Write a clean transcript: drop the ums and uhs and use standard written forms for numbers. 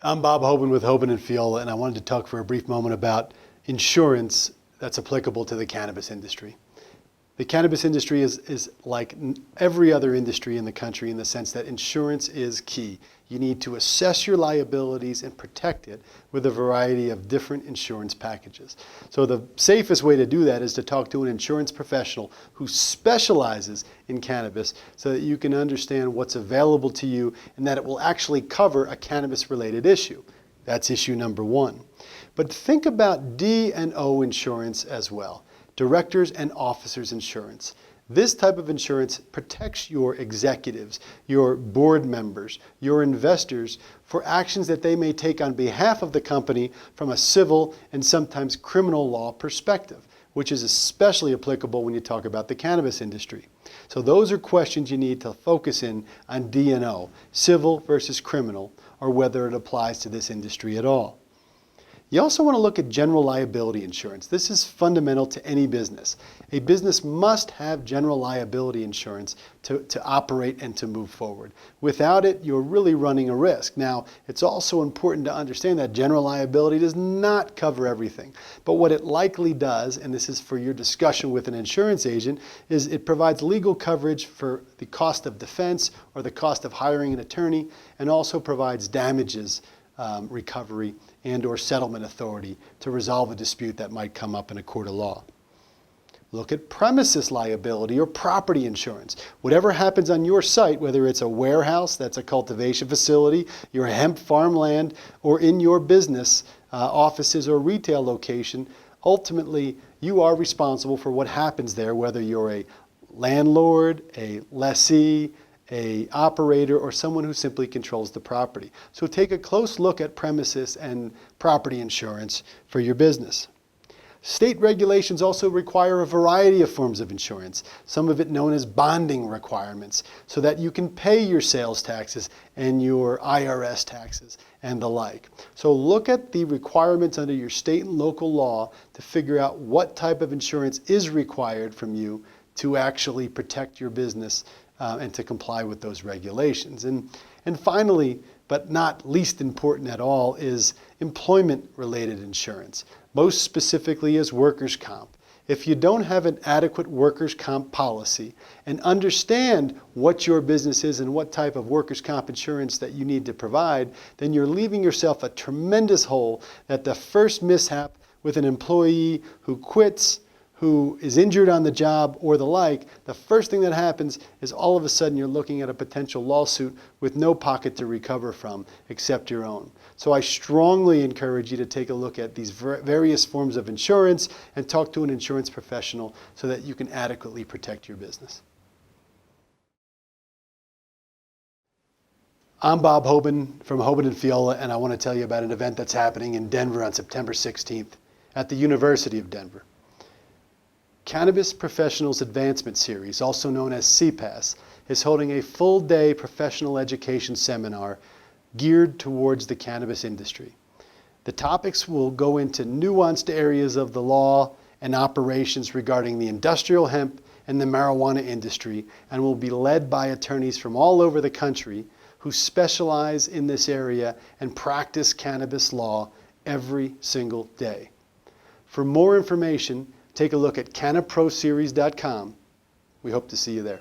I'm Bob Hoban with Hoban and Fiola, and I wanted to talk for a brief moment about insurance that's applicable to the cannabis industry. The cannabis industry is like every other industry in the country in the sense that insurance is key. You need to assess your liabilities and protect it with a variety of different insurance packages. So the safest way to do that is to talk to an insurance professional who specializes in cannabis so that you can understand what's available to you and that it will actually cover a cannabis-related issue. That's issue number one. But think about D&O insurance as well. Directors and officers insurance. This type of insurance protects your executives, your board members, your investors for actions that they may take on behalf of the company from a civil and sometimes criminal law perspective, which is especially applicable when you talk about the cannabis industry. So those are questions you need to focus in on D&O, civil versus criminal, or whether it applies to this industry at all. You also want to look at general liability insurance. This is fundamental to any business. A business must have general liability insurance to operate and to move forward. Without it, you're really running a risk. Now, it's also important to understand that general liability does not cover everything. But what it likely does, and this is for your discussion with an insurance agent, is it provides legal coverage for the cost of defense or the cost of hiring an attorney, and also provides damages recovery and or settlement authority to resolve a dispute that might come up in a court of law. Look at premises liability or property insurance. Whatever happens on your site, whether it's a warehouse, that's a cultivation facility, your hemp farmland, or in your business offices or retail location, ultimately you are responsible for what happens there, whether you're a landlord, a lessee, an operator, or someone who simply controls the property. So take a close look at premises and property insurance for your business. State regulations also require a variety of forms of insurance, some of it known as bonding requirements, so that you can pay your sales taxes and your IRS taxes and the like. So look at the requirements under your state and local law to figure out what type of insurance is required from you to actually protect your business and to comply with those regulations. And finally, but not least important at all, is employment-related insurance. Most specifically is workers' comp. If you don't have an adequate workers' comp policy and understand what your business is and what type of workers' comp insurance that you need to provide, then you're leaving yourself a tremendous hole that the first mishap with an employee who quits, who is injured on the job or the like, the first thing that happens is all of a sudden you're looking at a potential lawsuit with no pocket to recover from except your own. So I strongly encourage you to take a look at these various forms of insurance and talk to an insurance professional so that you can adequately protect your business. I'm Bob Hoban from Hoban and Fiola, and I want to tell you about an event that's happening in Denver on September 16th at the University of Denver. Cannabis Professional Advancement Series, also known as CPAS, is holding a full-day professional education seminar geared towards the cannabis industry. The topics will go into nuanced areas of the law and operations regarding the industrial hemp and the marijuana industry, and will be led by attorneys from all over the country who specialize in this area and practice cannabis law every single day. For more information, take a look at cannaproseries.com. We hope to see you there.